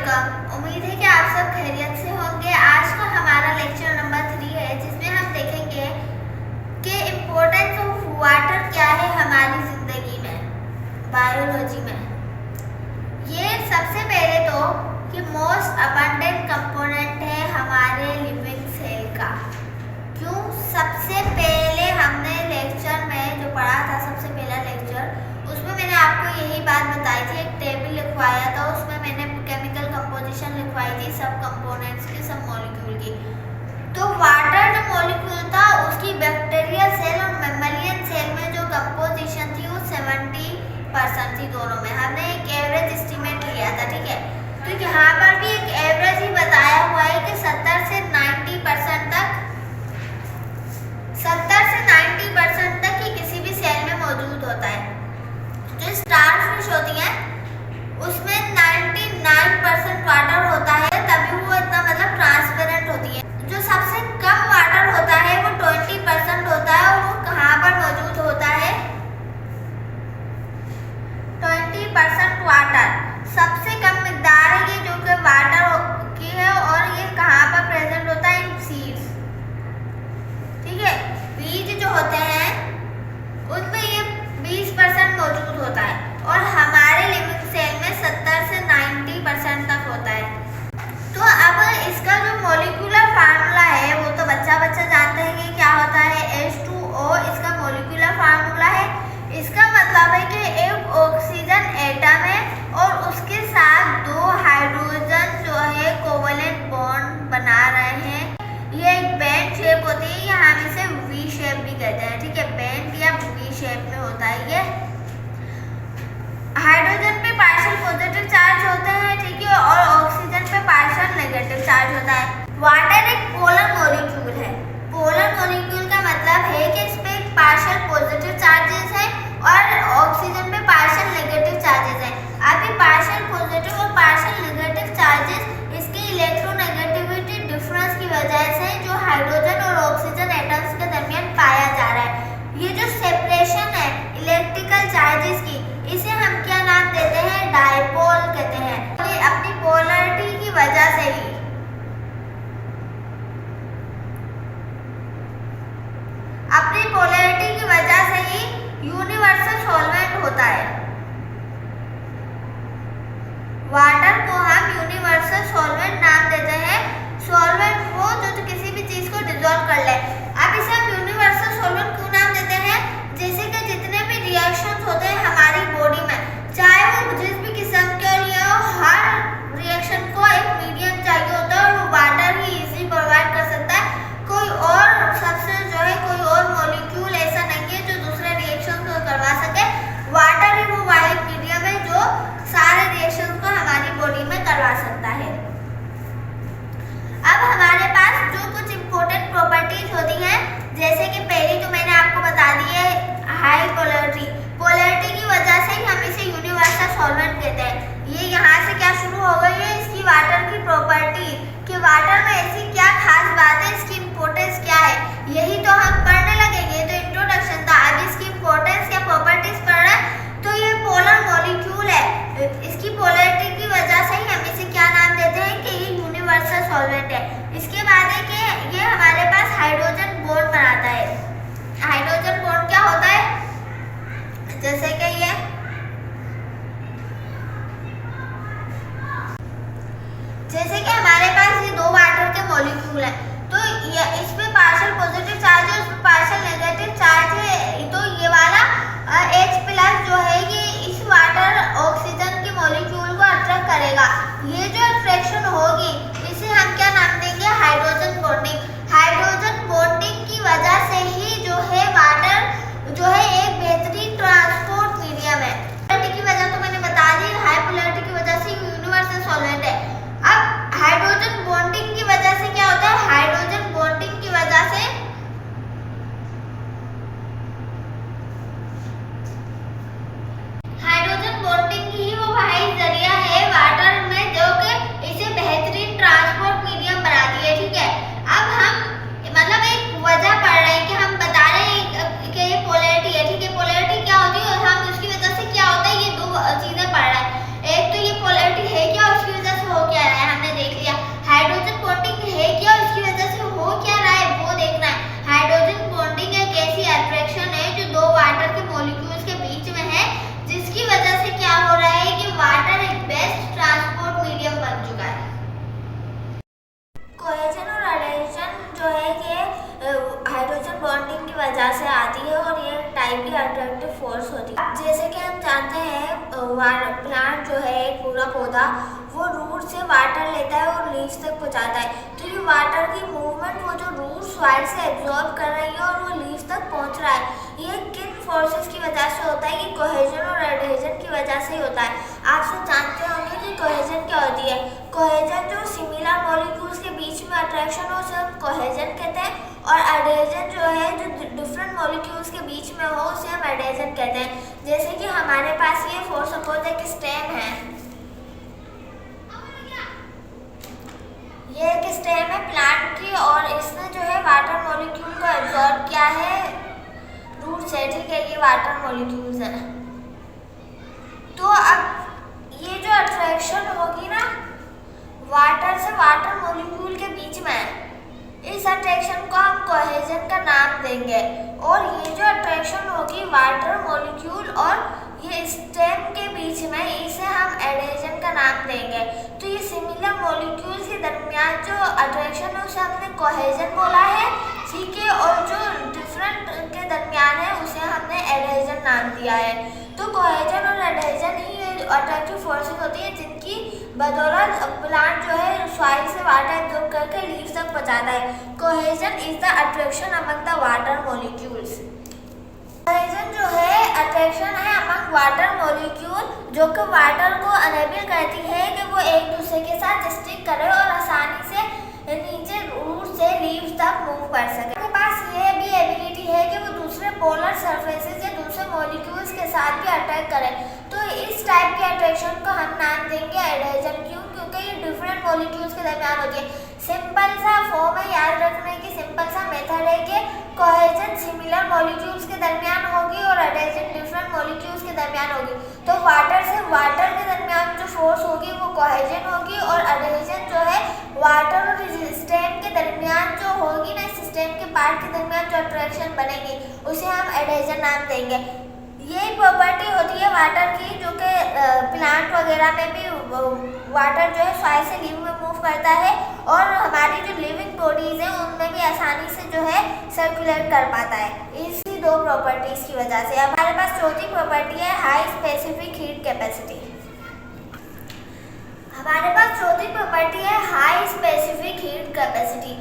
Welcome. उम्मीद है कि आप सब खैरियत से होंगे। आज का हमारा लेक्चर नंबर 3 है, जिसमें हम देखेंगे कि इम्पोर्टेंस ऑफ वाटर क्या है हमारी ज़िंदगी में, बायोलॉजी में। ये सबसे पहले तो कि मोस्ट अबंडेंट कंपोनेंट है हमारे लिविंग सेल का। क्यों? सबसे पहले हमने लेक्चर में जो पढ़ा था, सबसे पहला लेक्चर, उसमें मैंने आपको यही बात बताई थी। एक टेबल लिखवाया था, उसमें मैंने केमिकल कंपोजिशन लिखवाई थी सब कंपोनेंट्स की, सब मॉलिक्यूल की। तो वाटर जो मॉलिक्यूल था उसकी बैक्टीरियल सेल और मैमेलियन सेल में जो कंपोजिशन थी वो 70% थी दोनों में। हमने एक एवरेज एस्टीमेट लिया था, ठीक है। तो यहाँ पर भी एक एवरेज ही बताया हुआ है कि 70 से 90% तक ही किसी भी सेल में मौजूद होता है। जो स्टार फिश होती है उसमें 99% वाटर होता है, तभी वो इतना मतलब ट्रांसपेरेंट होती है। जो सबसे कम वाटर होता है वो 20% होता है, और वो कहाँ पर मौजूद होता है? 20% वाटर सबसे कम मिकदार है ये, जो कि वाटर की है, और ये कहाँ पर प्रेजेंट होता है? इन सीड्स, ठीक है। बीज जो होते हैं उनमें ये 20% मौजूद होता है, और हमारे लिविंग सेल में 70 से 90% तक होता है। तो अब इसका जो मॉलिक्यूलर फार्मूला है वो तो बच्चा जानते हैं कि क्या होता है? H2O इसका मॉलिक्यूलर फार्मूला है। इसका मतलब है कि एक ऑक्सीजन एटम है और उसके साथ 2 हाइड्रोजन जो है कोवलेंट बॉन्ड बना रहे हैं। ये एक बैंड शेप होती है, यहाँ हम इसे वी शेप भी कहते हैं, ठीक है। बैंड या वी शेप में होता है ये। हाइड्रोजन पे पार्शियल पॉजिटिव चार्ज होते हैं, ठीक है, और ऑक्सीजन पे पार्शियल नेगेटिव चार्ज होता है। वाटर एक पोलर मॉलिक्यूल है। पोलर मॉलिक्यूल का मतलब है कि इस पे पार्शियल पॉजिटिव चार्जेस है और ऑक्सीजन पे पार्शियल नेगेटिव चार्जेस है। अभी पार्शियल पॉजिटिव और पार्शियल नेगेटिव चार्जेस इसके इलेक्ट्रोनेगेटिविटी डिफरेंस की वजह से जो हाइड्रोजन और ऑक्सीजन एटम्स के दरमियान पाया जा रहा है। ये जो सेपरेशन है इलेक्ट्रिकल चार्जेस की, इसे हम क्या नाम देते हैं? डायपोल कहते हैं। ये अपनी पोलैरिटी की वजह से ही, अपनी पोलैरिटी की वजह से ही यूनिवर्सल सॉल्वेंट होता है। वाटर को हम यूनिवर्सल सॉल्वेंट नाम देते हैं। सॉल्वेंट वो जो किसी भी चीज को डिसॉल्व कर ले। अब इसे हम यूनिवर्सल सॉल्वेंट क्यों नाम देते हैं? जैसे कि जितने भी रिएक्शंस होते हैं हमारी बॉडी में, चाहे वो जिस भी किस्म के लिए हो, हर रिएक्शन को एक मीडियम चाहिए होता है, और वो वाटर ही इजीली प्रोवाइड कर सकता है। कोई और सब्सटेंस जो है, कोई और मॉलिक्यूल ऐसा नहीं है जो दूसरे रिएक्शन को करवा सके। वाटर ही वो वाहिद मीडियम है जो सारे रिएक्शन को हमारी बॉडी में करवा सकता है। अब हमारे पास जो कुछ इंपॉर्टेंट प्रॉपर्टीज होती हैं, जैसे कि पहली तो मैंने आपको बता दी है हाई पोलैरिटी। पोलैरिटी की वजह से ही हम इसे यूनिवर्सल सॉल्वेंट कहते हैं। ये यहाँ से क्या शुरू हो गई है? इसकी वाटर की प्रॉपर्टी कि वाटर में ऐसी क्या खास बात है, इसकी इंपॉर्टेंस क्या है, यही तो हम पढ़ने लगेंगे। तो इंट्रोडक्शन था, अभी इसकी इंपॉर्टेंस या प्रॉपर्टीज पढ़ रहे हैं। तो ये पोलर मॉलिक्यूल है, इसकी पोलैरिटी की वजह से ही हम इसे क्या नाम देते हैं कि ये यूनिवर्सल सॉल्वेंट है। इसके बाद है कि ये हमारे पास हाइड्रोजन बॉन्ड बनाता है। हाइड्रोजन बॉन्ड क्या होता है? जैसे कि ये हमारे पास ये 2 वाटर के मॉलिक्यूल हैं, तो ये इस पे पार्शियल पॉजिटिव चार्ज है, उस पे पार्शियल नेगेटिव चार्ज है। तो ये वाला H+ जो है ये इस वाटर ऑक्सीजन के मॉलिक्यूल को अट्रैक्ट करेगा। ये जो अट्रैक्शन होगी इसे हम क्या नाम देंगे? Hydrogen bonding. हाइड्रोजन बॉन्डिंग की वजह से ही जो है वाटर जो है एक बेहतरीन ट्रांसपोर्ट मीडियम है। पोलैरिटी की वजह तो मैंने बता दी, हाई पोलैरिटी की वजह से यूनिवर्सल सॉल्वेंट है। अब हाइड्रोजन बॉन्डिंग की वजह से क्या होता है? हाइड्रोजन बॉन्डिंग की वजह से जानते हैं प्लांट जो है एक पूरा पौधा वो रूट से वाटर लेता है और लीव्स तक पहुंचाता है। तो ये वाटर की मूवमेंट वो जो रूट सॉइल से एब्जॉर्ब कर रही है और वो लीव्स तक पहुंच रहा है, ये किन फोर्सेस की वजह से होता है? ये कोहेजन और एडहेजन की वजह से ही होता है। आप सब जानते होंगे कि कोहेजन क्या होती है। कोहेजन जो सिमिलर मॉलिक्यूल्स के बीच में अट्रैक्शन हो उसे हम कोहेजन कहते हैं, और एडहेजन जो है जो डिफरेंट मॉलिक्यूल्स के बीच में हो उसे हम एडहेजन कहते हैं। जैसे कि हमारे पास ये फॉर सपोज एक स्टेम है, ये एक स्टेम है प्लांट की और इसने जो है वाटर मॉलिक्यूल को एब्जॉर्ब किया है रूट से, ठीक है, ये वाटर मॉलिक्यूल्स है। तो अब ये जो अट्रैक्शन होगी ना वाटर से वाटर मॉलिक्यूल के बीच में, इस अट्रैक्शन को हम कोहेजन का नाम देंगे। और ये जो अट्रैक्शन होगी वाटर मॉलिक्यूल और ये स्टेम के बीच में, इसे हम एडहेजन का नाम देंगे। तो ये सिमिलर मॉलिक्यूल्स के दरमियान जो अट्रैक्शन है उसे हमने कोहेजन बोला है, ठीक है, और जो डिफरेंट के दरमियान है उसे हमने एडहेजन नाम दिया है। तो कोहेजन और एडहेजन ही अट्रैक्टिव फोर्सेस होती है जिनकी बदौलत प्लांट जो है सॉइल से वाटर एब्जॉर्ब करके लीव्स तक पहुंचाता है। Cohesion is the attraction among the water molecules. Cohesion जो है अट्रैक्शन है अमंग वाटर मॉलिक्यूल जो कि वाटर को अनेबल करती है कि वो एक दूसरे के साथ स्टिक करे और आसानी से नीचे रूट से लीव्स तक मूव कर सके। उनके पास ये भी एबिलिटी है कि वो दूसरे पोलर सरफेसेस या दूसरे मॉलिक्यूल्स के साथ भी अटैक करे। तो इस टाइप के अट्रैक्शन को हम नाम देंगे एडहेजन। क्यों? क्योंकि ये डिफरेंट मॉलिक्यूल्स के दरमियान होती है। सिंपल सा फॉर्म है, याद रखने की सिंपल सा मेथड है कि कोहेजन सिमिलर मॉलिक्यूल्स के दरमियान होगी और एडहेजन डिफरेंट मॉलिक्यूल्स के दरमियान होगी। तो वाटर से वाटर के दरमियान जो फोर्स होगी वो कोहेजन होगी, और एडहेजन जो है वाटर और स्टेम के दरमियान जो होगी ना, इस स्टेम के पार्ट के दरमियान जो अट्रैक्शन बनेगी उसे हम एडहेजन नाम देंगे। यही प्रॉपर्टी होती है वाटर की जो कि प्लांट वगैरह में भी वाटर जो है सॉइल से लीव में मूव करता है, और हमारी जो लिविंग बॉडीज हैं उनमें भी आसानी से जो है सर्कुलेट कर पाता है इसी दो प्रॉपर्टीज की वजह से। हमारे पास चौथी प्रॉपर्टी है हाई स्पेसिफिक हीट कैपेसिटी। हमारे पास चौथी प्रॉपर्टी है हाई स्पेसिफिक हीट कैपेसिटी।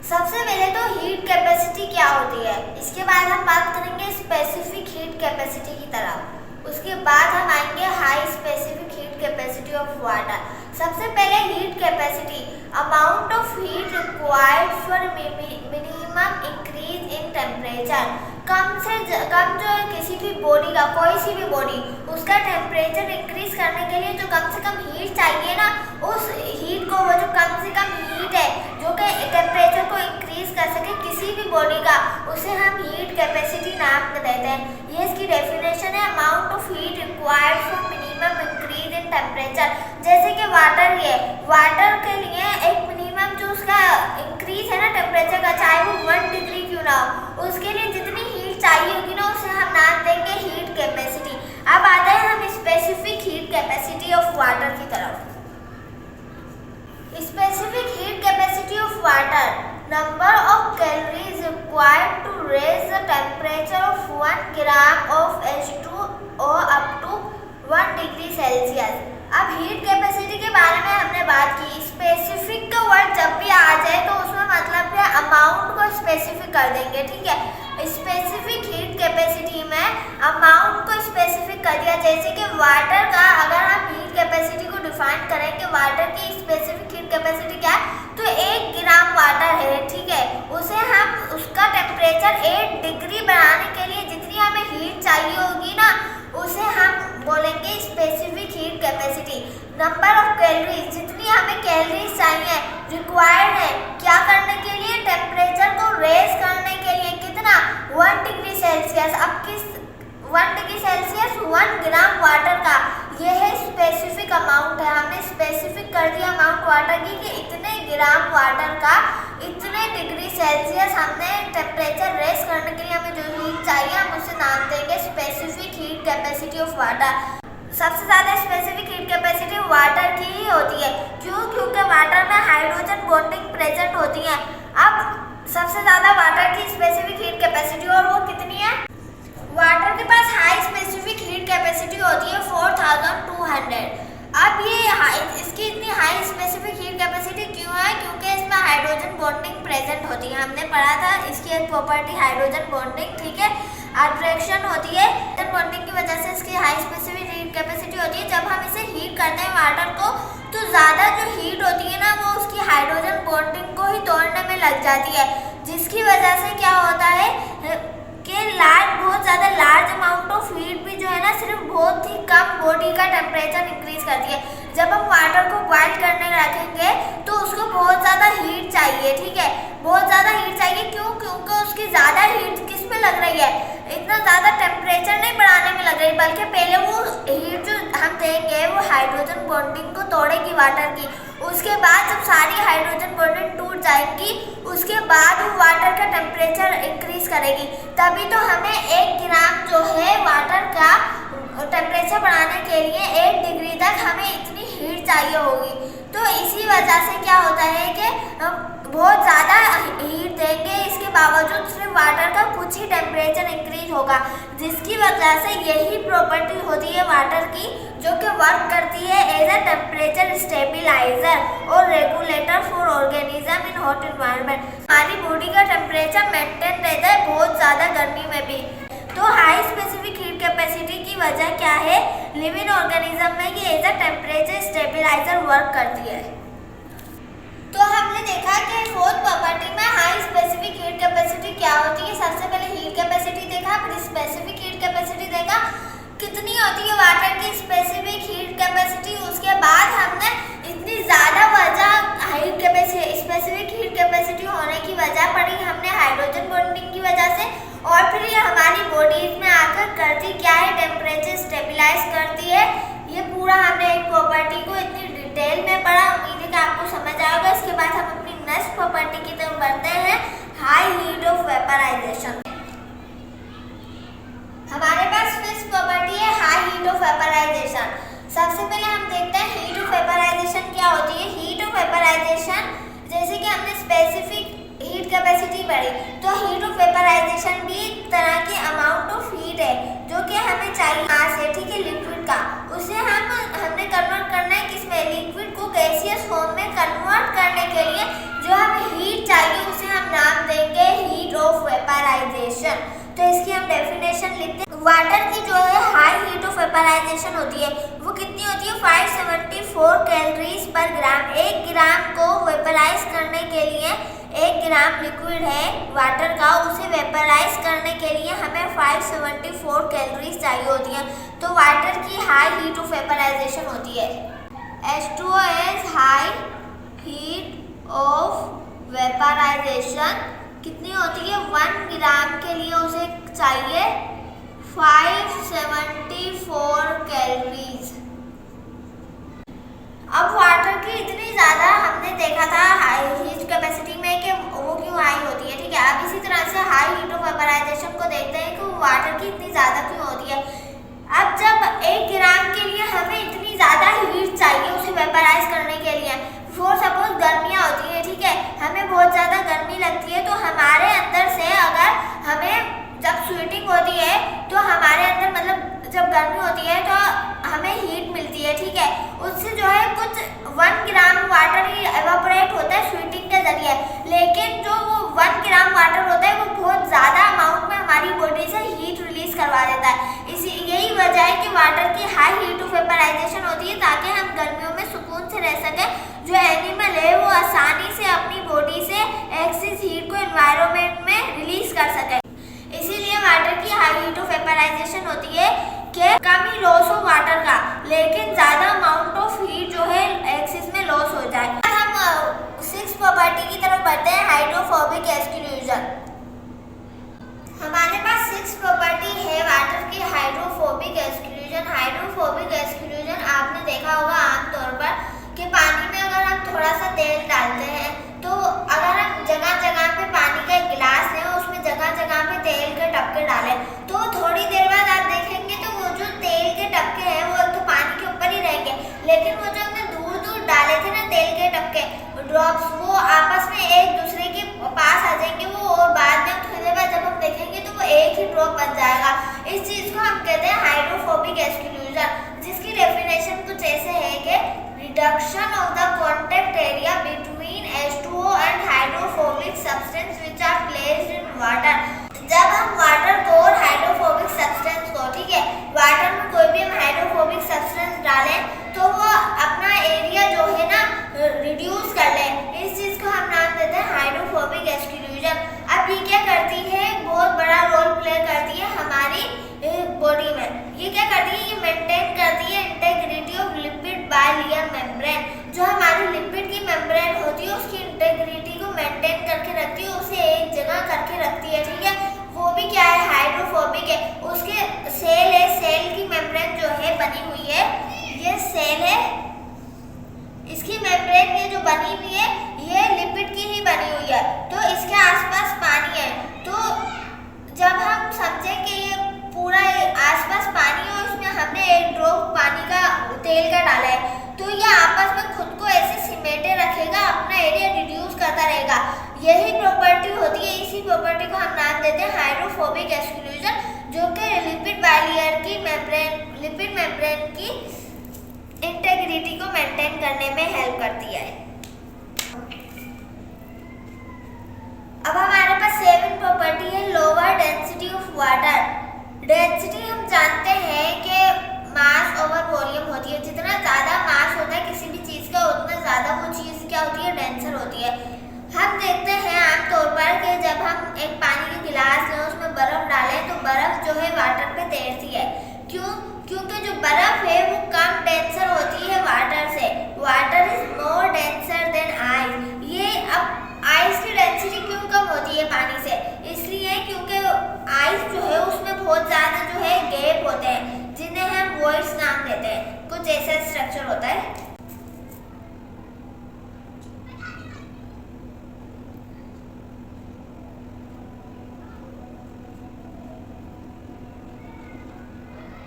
सबसे पहले तो हीट कैपेसिटी क्या होती है, इसके बाद हम बात करेंगे स्पेसिफिक हीट कैपेसिटी की तरफ, उसके बाद हम आएंगे high specific heat capacity of water. सबसे पहले heat capacity, amount of heat required for minimum increase in temperature. कम से कम जो है किसी भी बॉडी का, कोई सी भी बॉडी, उसका टेम्परेचर इंक्रीज करने के लिए जो कम से कम हीट चाहिए ना, उस हीट को, वो जो कम से कम हीट है जो कि टेम्परेचर को इंक्रीज कर सके किसी भी बॉडी का, उसे हम हीट कैपेसिटी नाम देते हैं। ये इसकी डेफिनेशन है, amount of heat required for minimum increase in temperature. जैसे कि वाटर ही है, वाटर के लिए एक मिनिमम जो उसका इंक्रीज है ना टेम्परेचर का, चाहे वो 1 डिग्री क्यों ना हो, उसके लिए जितनी हीट चाहिए होगी ना उसे हम नाम देंगे हीट कैपेसिटी। अब आते हैं हम specific heat capacity of water की तरफ। Specific heat capacity of water, number of calories required to raise the temperature of 1 gram of H2O up to 1 degree Celsius. अब हीट कैपेसिटी के बारे में हमने बात की। स्पेसिफिक का वर्ड जब भी आ जाए तो उसमें मतलब है अमाउंट को स्पेसिफिक कर देंगे, ठीक है। स्पेसिफिक हीट कैपेसिटी में अमाउंट को स्पेसिफिक कर दिया। जैसे कि वाटर का अगर हम हीट कैपेसिटी को डिफाइन करें कि वाटर की स्पेसिफिक हीट कैपेसिटी क्या है, तो 1 ग्राम वाटर है, ठीक है, उसे हम उसका टेम्परेचर 8 डिग्री बनाने के लिए जितनी हमें हीट चाहिए होगी ना, उसे हम बोलेंगे specific heat capacity. Number of calories, जितनी हमें कैलोरीज चाहिए, रिक्वायर्ड है क्या करने के लिए, टेम्परेचर को रेज करने के लिए, कितना, 1 डिग्री सेल्सियस। अब किस 1 डिग्री सेल्सियस 1 ग्राम वाटर का, यह है स्पेसिफिक अमाउंट है। हमने स्पेसिफिक कर दिया अमाउंट वाटर की कि इतने ग्राम वाटर का इतने डिग्री सेल्सियस हमने टेम्परेचर रेज करने के लिए हमें जो हीट चाहिए हम उसे नाम देंगे specific heat capacity of water. सबसे ज़्यादा स्पेसिफिक हीट कैपेसिटी वाटर की ही होती है। क्यों? क्योंकि वाटर में हाइड्रोजन बॉन्डिंग प्रेजेंट होती है। अब सबसे ज़्यादा वाटर की स्पेसिफिक हीट कैपेसिटी, और वो कितनी है, वाटर के पास हाई स्पेसिफिक हीट कैपेसिटी होती है 4200। अब ये इसकी इतनी हाई स्पेसिफिक हीट कैपेसिटी क्यों है? क्योंकि इसमें हाइड्रोजन बॉन्डिंग प्रेजेंट होती है। हमने पढ़ा था इसकी एक प्रॉपर्टी हाइड्रोजन बॉन्डिंग, ठीक है, अट्रैक्शन होती है। बॉन्डिंग की वजह से इसकी हाई स्पेसिफिक हीट कैपेसिटी होती है। जब हम इसे हीट करते हैं वाटर को, तो ज़्यादा जो हीट होती है ना, वो उसकी हाइड्रोजन बॉन्डिंग को ही तोड़ने में लग जाती है, जिसकी वजह से क्या होता है कि बहुत ज़्यादा लार्ज अमाउंट ऑफ हीट भी जो है ना, सिर्फ बहुत ही कम बॉडी का टेम्परेचर इंक्रीज करती है। जब हम वाटर को बॉयल करने रखेंगे तो उसको बहुत ज़्यादा हीट चाहिए, ठीक है, बहुत ज़्यादा हीट चाहिए। क्यों? क्योंकि उसकी ज़्यादा हीट किस में लग रही है? इतना ज़्यादा टेम्परेचर नहीं बढ़ाने में लग रही, बल्कि पहले वो हीट जो हम देंगे वो हाइड्रोजन बॉन्डिंग को तोड़ेगी वाटर की। उसके बाद जब सारी हाइड्रोजन बॉन्डिंग टूट जाएगी, उसके बाद वो वाटर का टेम्परेचर इंक्रीज करेगी। तभी तो हमें 1 ग्राम जो है वाटर का टेम्परेचर बढ़ाने के लिए 1 डिग्री तक हमें इतनी हीट चाहिए होगी। तो इसी वजह से क्या होता है कि हम बहुत ज़्यादा हीट देंगे, इसके बावजूद सिर्फ वाटर का कुछ ही टेम्परेचर इंक्रीज होगा, जिसकी वजह से यही प्रॉपर्टी होती है वाटर की, जो कि वर्क करती है एज अ टेम्परेचर स्टेबलाइजर और regulator for organism in hot environment. हमारी बॉडी का टेम्परेचर मेंटेन रहता है बहुत ज़्यादा गर्मी में भी। तो हाई स्पेसिफिक हीट कैपेसिटी की वजह क्या है? लिविंग ऑर्गेनिज्म में ये as a temperature stabiliser work करती है। तो हमने देखा कि फोर्थ प्रॉपर्टी में हाई स्पेसिफिक हीट कैपेसिटी क्या होती है। सबसे पहले हीट कैपेसिटी देखा, फिर स्पेसिफिक हीट कैपेसिटी देखा, कितनी होती है वाटर की स्पेसिफिक हीट कैपेसिटी। उसके बाद हमने इतनी ज़्यादा वजह हाई स्पेसिफिक हीट कैपेसिटी होने की वजह पड़ी हमने हाइड्रोजन बॉन्डिंग की वजह से, और फिर ये हमारी बॉडी में आकर करती क्या है? टेम्परेचर स्टेबलाइज करती है। ये पूरा हमने एक प्रॉपर्टी को इतनी डिटेल में पढ़ा, उम्मीद है कि आपको समझ आएगा। इसके बाद हम अपनी नेक्स्ट प्रॉपर्टी की तरफ बढ़ते हैं, हाई हीट ऑफ वेपराइजेशन। हमारे पास फिफ्थ प्रॉपर्टी है हाई हीट ऑफ वेपराइजेशन। सबसे पहले हम देखते हैं हीट ऑफ वेपराइजेशन क्या होती है। हीट ऑफ वेपराइजेशन, जैसे कि हमने स्पेसिफिक हीट कैपेसिटी बढ़ी, तो हीट ऑफ वेपराइजेशन भी एक तरह की अमाउंट ऑफ हीट है जो कि हमें चाहिए मास है, ठीक है, लिक्विड का। उसे हमने कन्वर्ट करना है किसमें? लिक्विड को गैसियस फॉर्म में कन्वर्ट करने के लिए जो हमें हीट चाहिए उसे हम नाम देंगे हीट ऑफ वेपराइजेशन। तो इसकी हम डेफिनेशन लिखते हैं। वाटर की जो है हाई हीट ऑफ वेपराइजेशन होती है, वो कितनी होती है? 574 कैलोरीज पर ग्राम। 1 ग्राम को वेपराइज करने के लिए, 1 ग्राम लिक्विड है वाटर का, उसे वेपराइज करने के लिए हमें 574 कैलोरीज चाहिए होती हैं। तो वाटर की हाई हीट ऑफ वेपराइजेशन होती है। H2O is high heat of vaporisation कितनी होती है? 1 ग्राम के लिए उसे चाहिए 574 कैलोरीज। अब वाटर की इतनी ज़्यादा हमने देखा था हाई हीट कैपेसिटी में कि वो क्यों हाई होती है, ठीक है। अब इसी तरह से हाई हीट ऑफ वेपराइजेशन को देखते हैं कि वाटर की इतनी ज़्यादा क्यों होती है। अब जब 1 ग्राम के लिए हमें इतनी ज़्यादा हीट चाहिए उसे वेपराइज करने के लिए, फॉर सपोज गर्मियाँ होती है, ठीक है, हमें बहुत ज़्यादा गर्मी लगती है, तो हमारे अंदर से अगर हमें जब स्वेटिंग होती है तो हमारे अंदर मतलब जब गर्मी होती है तो हमें हीट मिलती है, ठीक है। उससे जो है कुछ 1 ग्राम वाटर ही एवापोरेट होता है स्वेटिंग के जरिए, लेकिन जो वो 1 ग्राम वाटर होता है वो बहुत ज़्यादा अमाउंट में हमारी बॉडी से हीट रिलीज करवा देता है। यही वजह है कि वाटर की हाई हीट ऑफ वेपराइजेशन होती है, ताकि हम गर्मियों में सुकून से रह सकें। जो एनिमल है वो आसानी से अपनी बॉडी से एक्सेस हीट को एनवायरनमेंट में रिलीज कर सके। इसीलिए वाटर की हाई हीट ऑफ वेपराइजेशन होती है कि कम ही लॉस हो वाटर का, लेकिन ज़्यादा अमाउंट ऑफ हीट जो है एक्सेस में लॉस हो जाए। हम 6th प्रॉपर्टी की तरफ बढ़ते हैं, हाइड्रोफोबिक एक्सक्लूजन। हमारे पास 6th प्रॉपर्टी है वाटर की हाइड्रोफोबिक एक्सक्लूजन। हाइड्रोफोबिक एक्सक्लूजन आपने देखा होगा आमतौर पर कि पानी में अगर हम थोड़ा सा तेल डालते हैं, तो अगर हम जगह जगह पे पानी का एक गिलास है उसमें जगह जगह पे तेल के टपके डालें, तो थोड़ी देर बाद आप देखेंगे तो वो जो तेल के टपके हैं वो तो पानी के ऊपर ही रहेंगे, लेकिन वो जो हमने दूर दूर डाले थे ना तेल के टपके ड्रॉप्स, वो आपस में एक दूसरे के पास आ जाएंगे वो, और बाद में थोड़ी देर बाद जब हम देखेंगे तो वो एक ही ड्रॉप बन जाएगा। इस चीज को हम कहते हैं हाइड्रोफोबिक एक्सक्लूजन, जिसकी डेफिनेशन कुछ ऐसे है कि reduction of the contact area between H2O and hydrophobic substance which are placed in water. जब हम वाटर को और हाइड्रोफोबिक सब्सटेंस को, ठीक है, वाटर में कोई भी हम हाइड्रोफोबिक सब्सटेंस डालें तो वो अपना एरिया जो है ना रिड्यूस कर ले, इस चीज को हम नाम देते हैं हाइड्रोफोबिक एक्सक्लूजन। अब ये क्या करती है, बहुत बड़ा रोल प्ले करती है हमारी बॉडी में। ये क्या करती है, ये मेंटेन करती है इंटेग्रिटी ऑफ लिपिड बायलियर मेम्ब्रेन। जो हमारी लिपिड की मेम्ब्रेन होती है उसकी इंटेग्रिटी को मेंटेन करके रखती है, उसे एक जगह करके रखती है, ठीक है। वो भी क्या है, हाइड्रोफोबिक है। उसके सेल है, सेल की मेम्ब्रेन जो है बनी हुई है, ये सेल है, इसकी मेम्ब्रेन ये जो बनी हुई है ये लिपिड की ही बनी हुई है, तो इसके आसपास पानी है। तो जब हम समझे कि ये पूरा आसपास पानी है और इसमें हमने एक ड्रॉप पानी का तेल का डाला है, तो ये आपस में खुद को ऐसे सिमेटे रखेगा, अपना एरिया रिड्यूस करता रहेगा। यही प्रॉपर्टी होती है, इसी प्रॉपर्टी को हम नाम देते हैं हाइड्रोफोबिक एक्सक्लूजन, जो कि लिपिड बायलियर की लिपिड मेम्ब्रेन की इंटेग्रिटी को मेंटेन करने में हेल्प करती है। अब हमारे पास सेकंड प्रॉपर्टी है lower density of water. Density हम जानते हैं कि मास ओवर वॉल्यूम होती है। जितना ज़्यादा मास होता है किसी भी चीज़ का, उतना ज़्यादा वो चीज़ क्या होती है, डेंसर होती है। हम देखते हैं आमतौर पर कि जब हम एक पानी का गिलास लें, उसमें बर्फ़ डालें तो बर्फ़ जो है वाटर पे तैरती है। क्यों? क्योंकि जो बर्फ़ है वो कम डेंसर होती है वाटर से। Water is more denser then ice. ये अब आइस की डेंसिटी क्यों कम होती है पानी से? इसलिए क्योंकि आइस जो है उसमें बहुत ज़्यादा जो है गैप होते हैं, जिन्हें हम वॉइड्स नाम देते हैं। कुछ ऐसा स्ट्रक्चर होता है।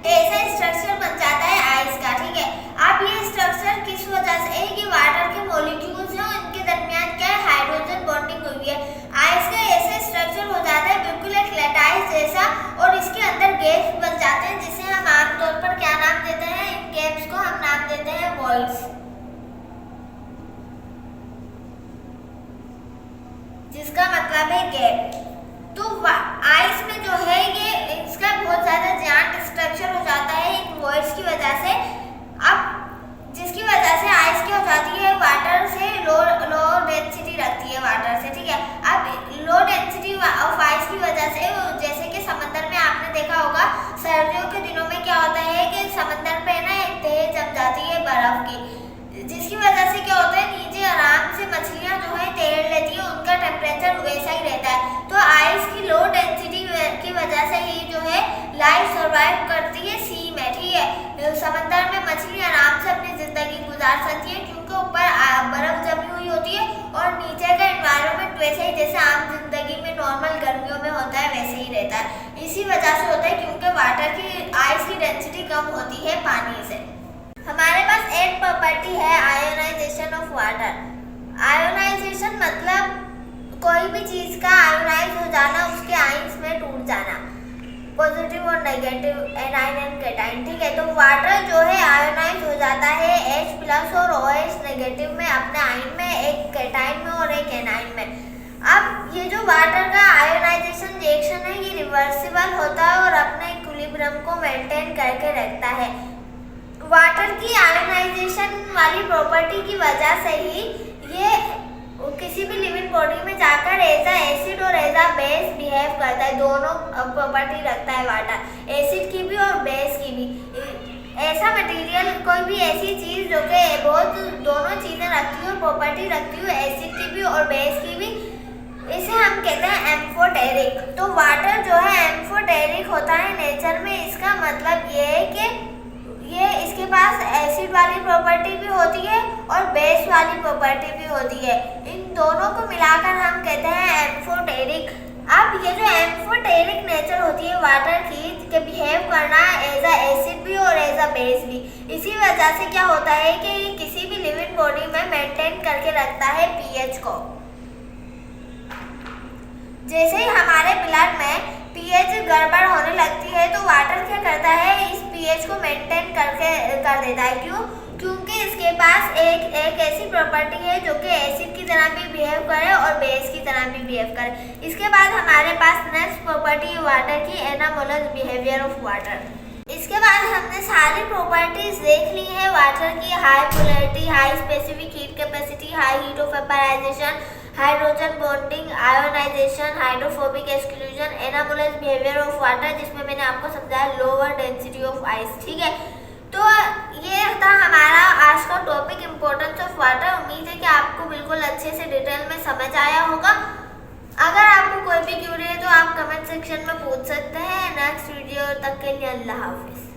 ऐसा स्ट्रक्चर बन जाता है आइस का, ठीक है। अब ये स्ट्रक्चर किस वजह से है कि वाटर के मॉलिक्यूल्स हैं, उनके दरमियान क्या है, हाइड्रोजन बॉन्डिंग हुई है। आइस का ऐसा स्ट्रक्चर हो जाता है बिल्कुल एक लैटाइस जैसा, और इसके अंदर गैप्स बन जाते हैं, जिसे हम आमतौर पर क्या नाम देते हैं, इन गैप्स को हम नाम देते हैं वॉइड्स, जिसका मतलब है गैप। तो आइस में जो है ये इसका बहुत ज़्यादा जायंट स्ट्रक्चर हो जाता है इन वॉइड्स की वजह से। अब जिसकी वजह से आइस क्या हो जाती है, वाटर से लो डेंसिटी रखती है वाटर से, ठीक है। अब लो डेंसिटी ऑफ आइस की वजह से, जैसे कि समंदर में आपने देखा होगा सर्दियों के दिनों में क्या होता है कि समंदर पे ना एक तह जम जाती है बर्फ की, जिसकी वजह से क्या होता है, नीचे आराम से मछलियाँ जो है तैर लेती है, उनका टेम्परेचर वैसा ही रहता है। तो आइस की लो डेंसिटी की वजह से ही जो है लाइफ सर्वाइव करती है सी में, ठीक है। समंदर में मछली आराम से अपनी ज़िंदगी गुजार सकती है, क्योंकि ऊपर बर्फ़ जमी हुई होती है और नीचे का एनवायरनमेंट वैसे ही जैसे आम जिंदगी में नॉर्मल गर्मियों में होता है वैसे ही रहता है। इसी वजह से होता है क्योंकि वाटर की आइस की डेंसिटी कम होती है पानी से। हमारे पास एक प्रॉपर्टी है आयोनाइजेशन ऑफ वाटर। आयोनाइजेशन मतलब कोई भी चीज़ का आयोनाइज हो जाना, उसके आयंस में टूट जाना, पॉजिटिव और नेगेटिव एनाइन एंड कैटाइन, ठीक है। तो वाटर जो है आयोनाइज हो जाता है H+ और OH नेगेटिव में अपने आयन में, एक कैटाइन में और एक एनाइन में। अब ये जो वाटर का आयोनाइजेशन रिएक्शन है ये रिवर्सिबल होता है और अपने इक्विलिब्रियम को मेंटेन करके रखता है। वाटर की आयोनाइजेशन वाली प्रॉपर्टी की वजह से ही ये किसी भी लिविंग बॉडी में जाकर एज एसिड और एज बेस बिहेव करता है। दोनों प्रॉपर्टी रखता है वाटर, एसिड की भी और बेस की भी। ऐसा मटेरियल, कोई भी ऐसी चीज़ जो कि बहुत दोनों चीज़ें रखती हो, प्रॉपर्टी रखती हो, एसिड की भी और बेस की भी, इसे हम कहते हैं एम्फोटेरिक। तो वाटर जो है एम्फोटेरिक होता है नेचर में। इसका मतलब ये है कि ये इसके पास एसिड वाली प्रॉपर्टी भी होती है और बेस वाली प्रॉपर्टी भी होती है। इन दोनों को मिलाकर हम कहते हैं एम्फोटेरिक। अब ये जो एम्फोटेरिक नेचर होती है वाटर की, कि बिहेव करना एज एसिड भी और एज बेस भी, इसी वजह से क्या होता है कि ये किसी भी लिविंग बॉडी में मेंटेन करके रखता है pH को। जैसे ही हमारे ब्लड में पीएच गड़बड़ होने लगती है तो वाटर क्या करता है, इस पीएच को मेंटेन कर देता है। क्यों? क्योंकि इसके पास एक ऐसी प्रॉपर्टी है जो कि एसिड की तरह भी बिहेव करे और बेस की तरह भी बिहेव करे। इसके बाद हमारे पास नेक्स्ट प्रॉपर्टी वाटर की, एनामोलस बिहेवियर ऑफ वाटर। इसके बाद हमने सारी प्रॉपर्टीज देख ली है वाटर की, high polarity, high specific heat capacity, high heat of vaporisation, hydrogen bonding, ionisation, hydrophobic exclusion, anomalous behaviour of water, जिसमें मैंने आपको समझाया लोअर डेंसिटी ऑफ आइस। ठीक है, तो ये था हमारा आज का टॉपिक इम्पोर्टेंस ऑफ वाटर। उम्मीद है कि आपको बिल्कुल अच्छे से डिटेल में समझ आया होगा। अगर आपको कोई भी क्वेरी है तो आप कमेंट सेक्शन में पूछ सकते हैं। नेक्स्ट वीडियो तक के लिए अल्लाह हाफिज़।